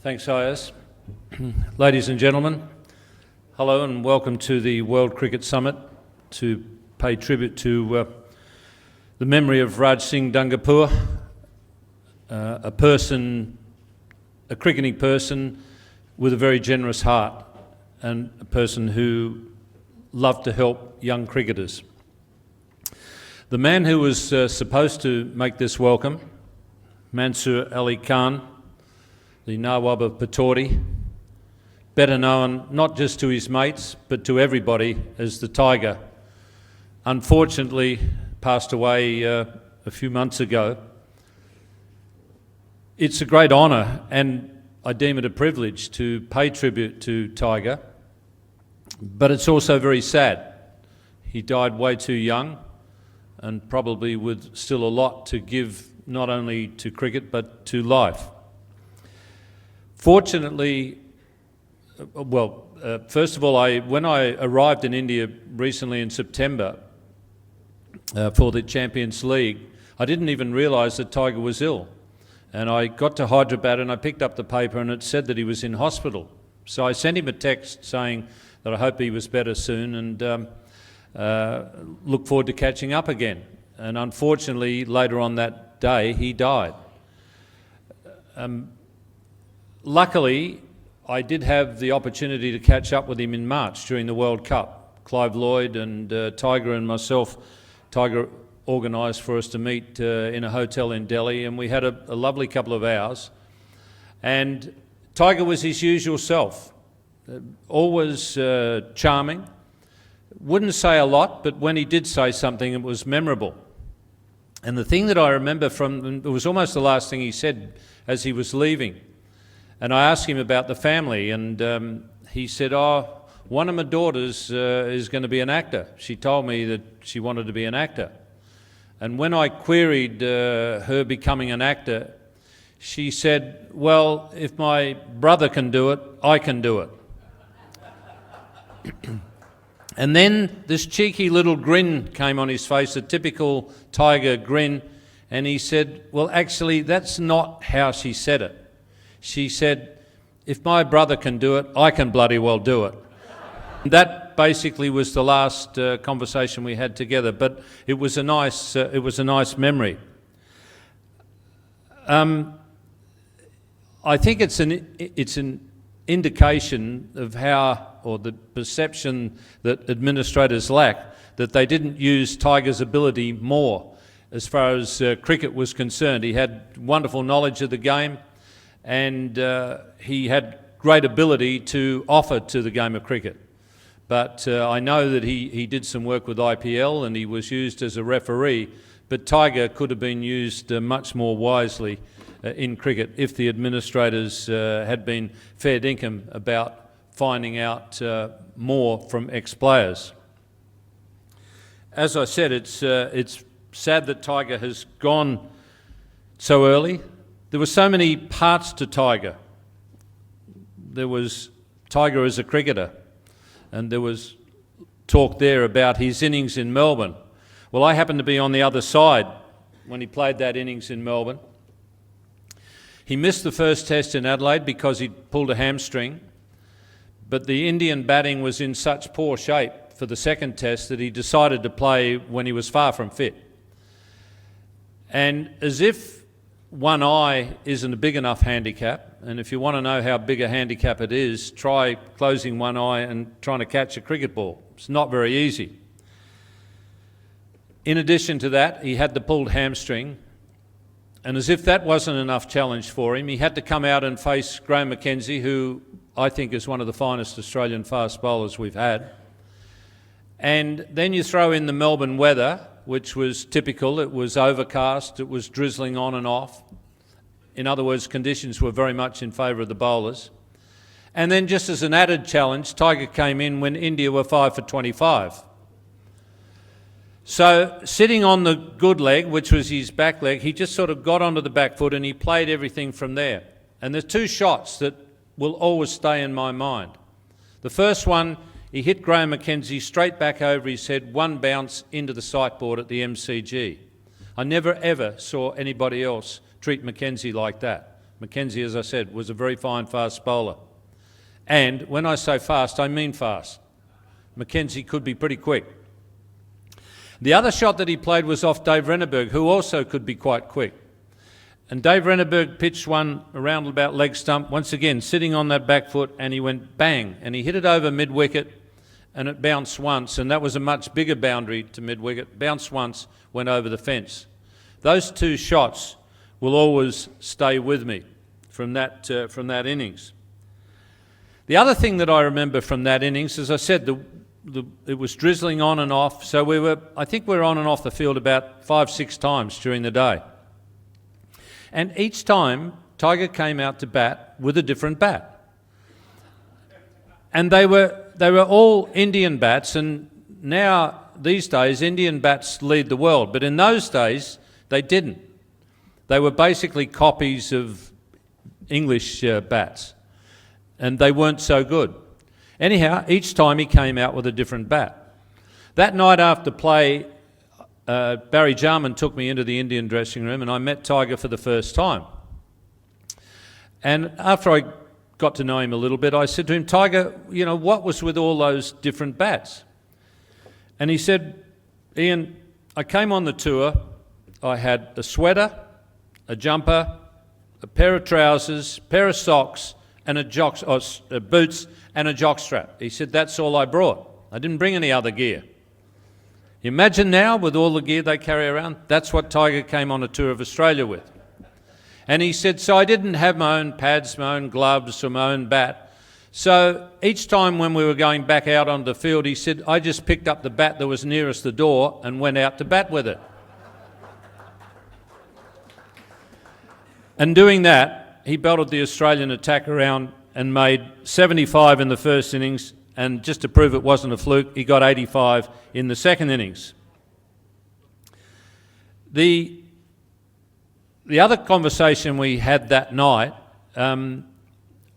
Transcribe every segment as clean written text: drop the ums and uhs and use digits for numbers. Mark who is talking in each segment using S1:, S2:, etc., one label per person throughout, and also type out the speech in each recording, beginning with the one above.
S1: Thanks, Ayaz. Ladies and gentlemen, hello and welcome to the World Cricket Summit to pay tribute to the memory of Raj Singh Dungapur, a cricketing person with a very generous heart and a person who loved to help young cricketers. The man who was supposed to make this welcome, Mansur Ali Khan, the Nawab of Pataudi, better known not just to his mates but to everybody as the Tiger, unfortunately passed away a few months ago. It's a great honour and I deem it a privilege to pay tribute to Tiger, but it's also very sad. He died way too young and probably with still a lot to give, not only to cricket but to life. Fortunately, first of all, when I arrived in India recently in September for the Champions League, I didn't even realise that Tiger was ill. And I got to Hyderabad and I picked up the paper and it said that he was in hospital. So I sent him a text saying that I hope he was better soon and look forward to catching up again. And unfortunately, later on that day, he died. Luckily, I did have the opportunity to catch up with him in March during the World Cup. Clive Lloyd and Tiger and myself, Tiger organised for us to meet in a hotel in Delhi, and we had a lovely couple of hours. And Tiger was his usual self, always charming, wouldn't say a lot, but when he did say something, it was memorable. And the thing that I remember it was almost the last thing he said as he was leaving. And I asked him about the family, and he said, one of my daughters is going to be an actor. She told me that she wanted to be an actor. And when I queried her becoming an actor, she said, well, if my brother can do it, I can do it. And then this cheeky little grin came on his face, a typical Tiger grin, and he said, well, actually, that's not how she said it. She said, if my brother can do it, I can bloody well do it. And that basically was the last conversation we had together, but it was a nice memory. I think it's an indication of how, or the perception that administrators lack, that they didn't use Tiger's ability more as far as cricket was concerned. He had wonderful knowledge of the game, and he had great ability to offer to the game of cricket. But I know that he did some work with IPL and he was used as a referee, but Tiger could have been used much more wisely in cricket if the administrators had been fair dinkum about finding out more from ex-players. As I said, it's sad that Tiger has gone so early. There were so many parts to Tiger. There was Tiger as a cricketer, and there was talk there about his innings in Melbourne. Well, I happened to be on the other side when he played that innings in Melbourne. He missed the first test in Adelaide because he'd pulled a hamstring, but the Indian batting was in such poor shape for the second test that he decided to play when he was far from fit. And as if one eye isn't a big enough handicap, and if you want to know how big a handicap it is, try closing one eye and trying to catch a cricket ball. It's not very easy. In addition to that, he had the pulled hamstring, and as if that wasn't enough challenge for him, he had to come out and face Graham McKenzie, who I think is one of the finest Australian fast bowlers we've had. And then you throw in the Melbourne weather, which was typical. It was overcast, it was drizzling on and off. In other words, conditions were very much in favour of the bowlers. And then just as an added challenge, Tiger came in when India were 5 for 25. So sitting on the good leg, which was his back leg, he just sort of got onto the back foot and he played everything from there. And there's two shots that will always stay in my mind. The first one, he hit Graham McKenzie straight back over his head, one bounce into the sightboard at the MCG. I never ever saw anybody else treat McKenzie like that. Mackenzie, as I said, was a very fine fast bowler. And when I say fast, I mean fast. Mackenzie could be pretty quick. The other shot that he played was off Dave Renneberg, who also could be quite quick. And Dave Renneberg pitched one around about leg stump, once again sitting on that back foot, and he went bang, and he hit it over mid-wicket, and it bounced once, and that was a much bigger boundary to mid-wicket. Bounced once, went over the fence. Those two shots will always stay with me from that innings. The other thing that I remember from that innings, as I said, it was drizzling on and off, so I think we were on and off the field about 5-6 times during the day. And each time, Tiger came out to bat with a different bat. And they were all Indian bats, and now, these days, Indian bats lead the world. But in those days, they didn't. They were basically copies of English bats, and they weren't so good. Anyhow, each time he came out with a different bat. That night after play, Barry Jarman took me into the Indian dressing room, and I met Tiger for the first time. And after I got to know him a little bit, I said to him, Tiger, you know, what was with all those different bats? And he said, Ian, I came on the tour, I had a sweater, a jumper, a pair of trousers, pair of socks, and boots and a jockstrap. He said, that's all I brought. I didn't bring any other gear. Imagine now, with all the gear they carry around, that's what Tiger came on a tour of Australia with. And he said, so I didn't have my own pads, my own gloves, or my own bat. So each time when we were going back out onto the field, he said, I just picked up the bat that was nearest the door and went out to bat with it. And doing that, he belted the Australian attack around and made 75 in the first innings, and just to prove it wasn't a fluke, he got 85 in the second innings. The other conversation we had that night, as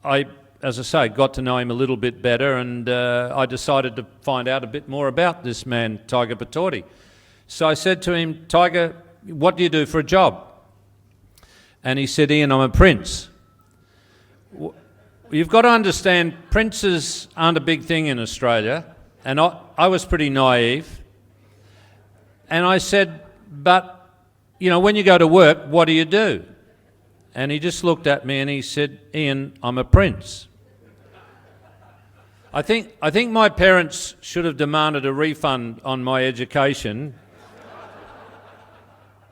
S1: I say, got to know him a little bit better, and I decided to find out a bit more about this man, Tiger Pataudi. So I said to him, Tiger, what do you do for a job? And he said, Ian, I'm a prince. You've got to understand, princes aren't a big thing in Australia, and I was pretty naive. And I said, but, you know, when you go to work, what do you do? And he just looked at me and he said, Ian, I'm a prince. I think my parents should have demanded a refund on my education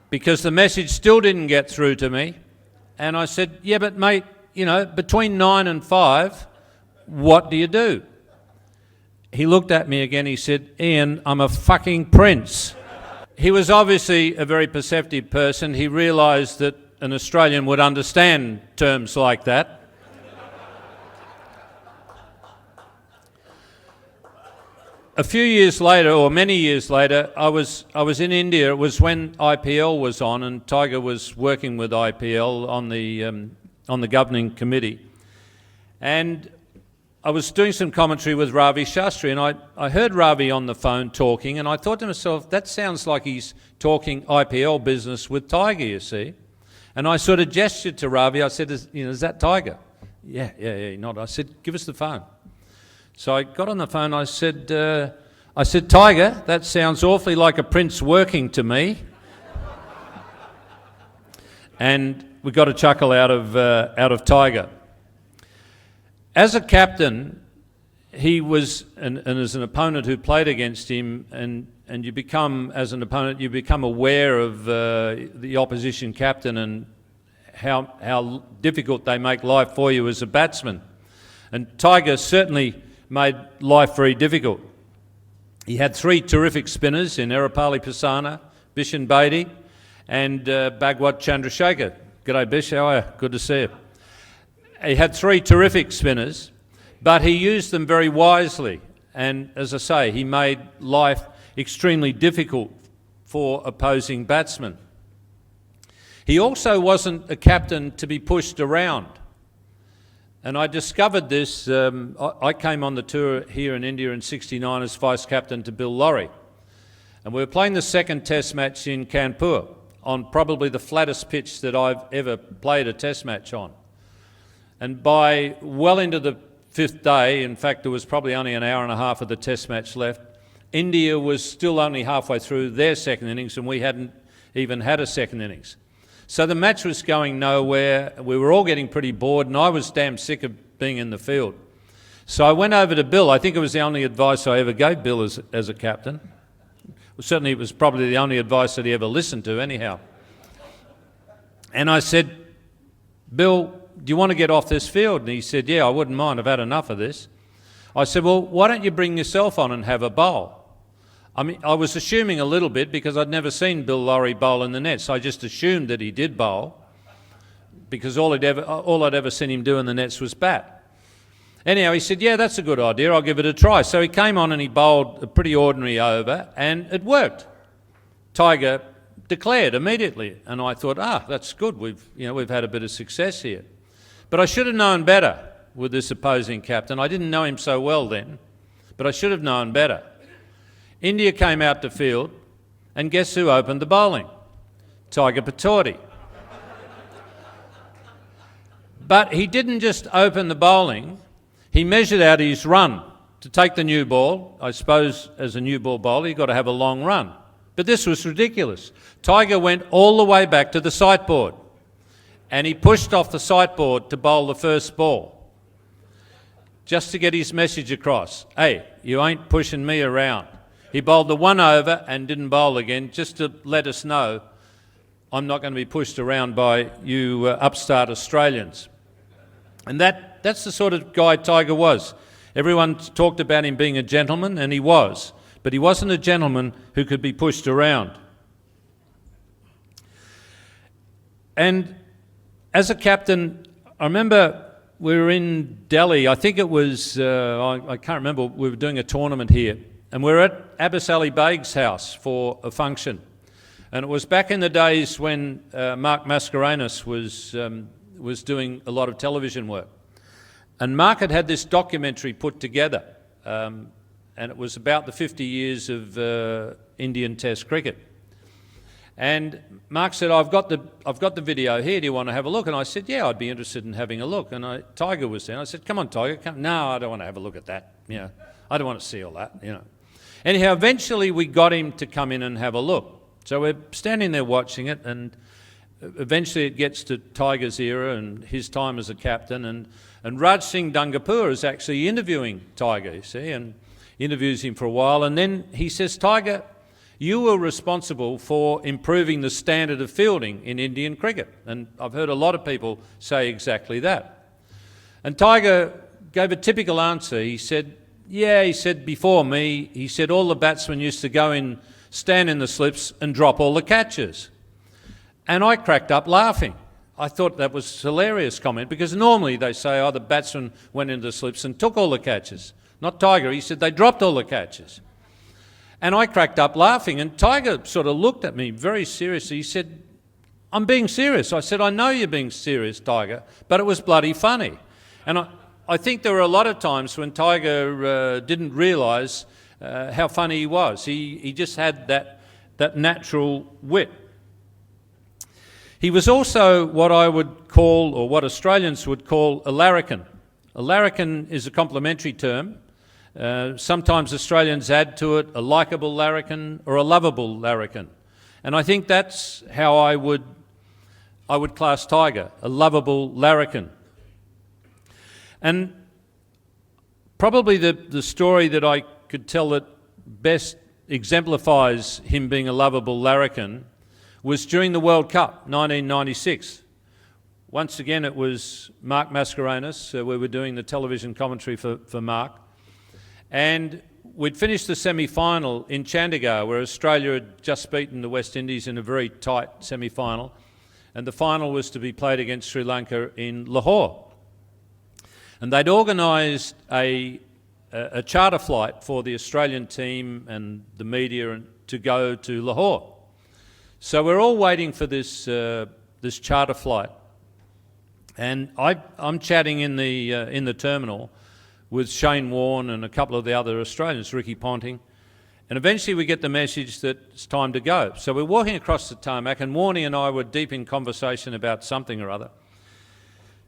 S1: because the message still didn't get through to me. And I said, yeah, but mate, you know, between 9 and 5, what do you do? He looked at me again, he said, Ian, I'm a fucking prince. He was obviously a very perceptive person. He realised that an Australian would understand terms like that. A few years later, or many years later, I was in India. It was when IPL was on, and Tiger was working with IPL on the governing committee. And I was doing some commentary with Ravi Shastri, and I heard Ravi on the phone talking, and I thought to myself, that sounds like he's talking IPL business with Tiger, you see. And I sort of gestured to Ravi. I said, is that Tiger? Yeah, he nodded. I said, give us the phone. So I got on the phone, I said, Tiger, that sounds awfully like a prince working to me. And we got a chuckle out of Tiger. As a captain, he was, and as an opponent who played against him, and you become, as an opponent, you become aware of the opposition captain and how difficult they make life for you as a batsman. And Tiger certainly made life very difficult. He had 3 terrific spinners in Erapali Pisana, Bishan Bedi, and Bhagwat Chandrasekhar. G'day Bish, how are you? Good to see you. He had 3 terrific spinners, but he used them very wisely. And as I say, he made life extremely difficult for opposing batsmen. He also wasn't a captain to be pushed around. And I discovered this, I came on the tour here in India in '69 as vice-captain to Bill Lawry. And we were playing the second test match in Kanpur on probably the flattest pitch that I've ever played a test match on. And by well into the 5th day, in fact there was probably only an hour and a half of the test match left, India was still only halfway through their second innings and we hadn't even had a second innings. So the match was going nowhere, we were all getting pretty bored and I was damn sick of being in the field. So I went over to Bill. I think it was the only advice I ever gave Bill as a captain. Well, certainly it was probably the only advice that he ever listened to anyhow. And I said, Bill, do you want to get off this field? And he said, yeah, I wouldn't mind, I've had enough of this. I said, well, why don't you bring yourself on and have a bowl? I mean, I was assuming a little bit because I'd never seen Bill Lawry bowl in the nets. I just assumed that he did bowl because all I'd ever seen him do in the nets was bat. Anyhow, he said, yeah, that's a good idea, I'll give it a try. So he came on and he bowled a pretty ordinary over and it worked. Tiger declared immediately and I thought, that's good, we've had a bit of success here. But I should have known better with this opposing captain. I didn't know him so well then, but I should have known better. India came out to field and guess who opened the bowling? Tiger Pataudi. But he didn't just open the bowling, he measured out his run to take the new ball. I suppose as a new ball bowler you've got to have a long run. But this was ridiculous. Tiger went all the way back to the sight board and he pushed off the sight board to bowl the first ball just to get his message across. Hey, you ain't pushing me around. He bowled the one over and didn't bowl again just to let us know I'm not going to be pushed around by you upstart Australians. And that's the sort of guy Tiger was. Everyone talked about him being a gentleman, and he was. But he wasn't a gentleman who could be pushed around. And as a captain, I remember we were in Delhi. I think it was, I can't remember, we were doing a tournament here. And we were at Abbas Ali Beg's house for a function. And it was back in the days when Mark Mascarenhas was doing a lot of television work. And Mark had this documentary put together. And it was about the 50 years of Indian Test cricket. And Mark said, I've got the video here, do you want to have a look? And I said, yeah, I'd be interested in having a look. And Tiger was there. And I said, come on, Tiger, come. No, I don't want to have a look at that. I don't want to see all that, Anyhow, eventually we got him to come in and have a look. So we're standing there watching it, and eventually it gets to Tiger's era and his time as a captain, and Raj Singh Dungapur is actually interviewing Tiger, you see, and interviews him for a while, and then he says, Tiger, you were responsible for improving the standard of fielding in Indian cricket. And I've heard a lot of people say exactly that. And Tiger gave a typical answer. He said, yeah, he said, before me, he said all the batsmen used to go in, stand in the slips and drop all the catches. And I cracked up laughing. I thought that was a hilarious comment because normally they say, the batsman went into the slips and took all the catches. Not Tiger, he said they dropped all the catches. And I cracked up laughing and Tiger sort of looked at me very seriously. He said, I'm being serious. I said, I know you're being serious, Tiger, but it was bloody funny. And I think there were a lot of times when Tiger didn't realise how funny he was. He just had that natural wit. He was also what I would call, or what Australians would call, a larrikin. A larrikin is a complimentary term. Sometimes Australians add to it a likeable larrikin or a lovable larrikin. And I think that's how I would class Tiger, a lovable larrikin. And probably the story that I could tell that best exemplifies him being a lovable larrikin was during the World Cup, 1996. Once again, it was Mark Mascarenhas. We were doing the television commentary for Mark. And we'd finished the semi-final in Chandigarh, where Australia had just beaten the West Indies in a very tight semi-final. And the final was to be played against Sri Lanka in Lahore. And they'd organised a charter flight for the Australian team and the media to go to Lahore. So we're all waiting for this charter flight. And I'm chatting in the terminal with Shane Warne and a couple of the other Australians, Ricky Ponting. And eventually we get the message that it's time to go. So we're walking across the tarmac and Warney and I were deep in conversation about something or other.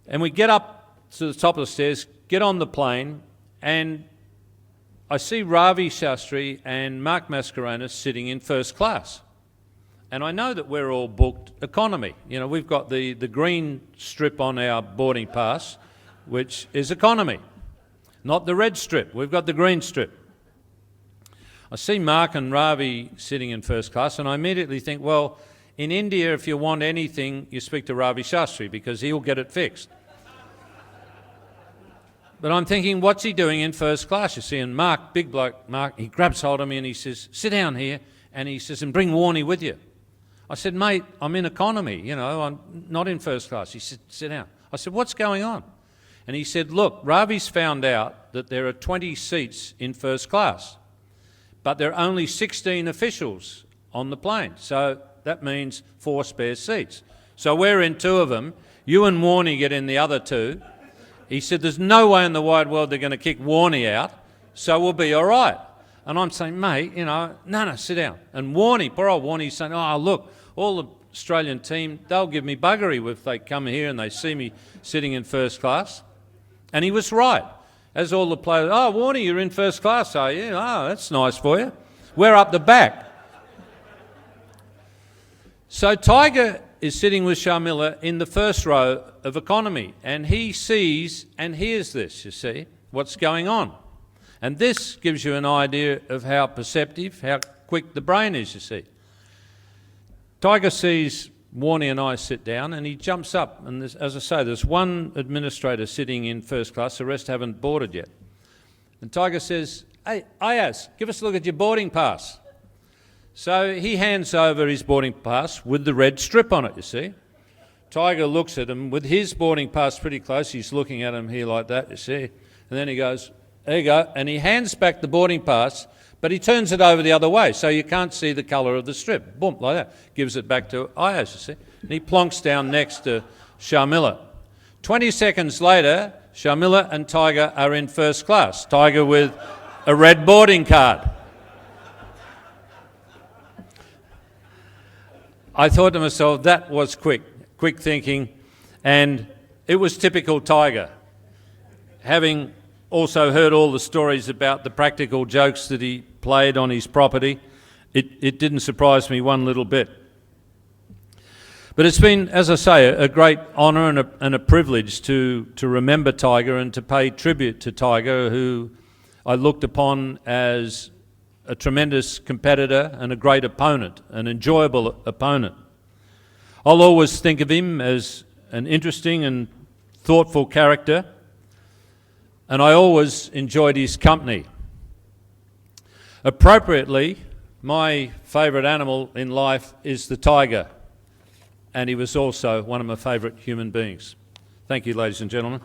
S1: And we get up to the top of the stairs, get on the plane, and I see Ravi Shastri and Mark Mascarenhas sitting in first class. And I know that we're all booked economy. You know, we've got the green strip on our boarding pass, which is economy, not the red strip. We've got the green strip. I see Mark and Ravi sitting in first class, and I immediately think, well, in India, if you want anything, you speak to Ravi Shastri because he'll get it fixed. But I'm thinking, what's he doing in first class? You see, and Mark, big bloke, Mark, he grabs hold of me and he says, sit down here. And he says, and bring Warnie with you. I said, mate, I'm in economy, you know, I'm not in first class. He said, sit down. I said, what's going on? And he said, look, Ravi's found out that there are 20 seats in first class, but there are only 16 officials on the plane. So that means 4 spare seats. So we're in 2 of them. You and Warnie get in the other 2. He said, there's no way in the wide world they're going to kick Warnie out, so we'll be all right. And I'm saying, mate, you know, no, sit down. And Warnie, poor old Warnie's saying, oh, look, all the Australian team, they'll give me buggery if they come here and they see me sitting in first class. And he was right. As all the players, oh, Warnie, you're in first class, are you? Oh, that's nice for you. We're up the back. So Tiger is sitting with Sharmila in the first row of economy, and he sees and hears this, you see, what's going on. And this gives you an idea of how perceptive, how quick the brain is, you see. Tiger sees Warnie and I sit down, and he jumps up, and as I say, there's one administrator sitting in first class, the rest haven't boarded yet. And Tiger says, hey, Ayaz, give us a look at your boarding pass. So he hands over his boarding pass with the red strip on it, you see. Tiger looks at him with his boarding pass pretty close. He's looking at him here like that, you see. And then he goes, there you go. And he hands back the boarding pass, but he turns it over the other way so you can't see the colour of the strip. Boom, like that. Gives it back to Ayaz, you see. And he plonks down next to Sharmila. 20 seconds later, Sharmila and Tiger are in first class. Tiger with a red boarding card. I thought to myself, that was quick thinking, and it was typical Tiger. Having also heard all the stories about the practical jokes that he played on his property, it didn't surprise me one little bit. But it's been, as I say, a great honour and a privilege to remember Tiger and to pay tribute to Tiger, who I looked upon as a tremendous competitor and a great opponent, an enjoyable opponent. I'll always think of him as an interesting and thoughtful character, and I always enjoyed his company. Appropriately, my favourite animal in life is the tiger, and he was also one of my favourite human beings. Thank you, ladies and gentlemen.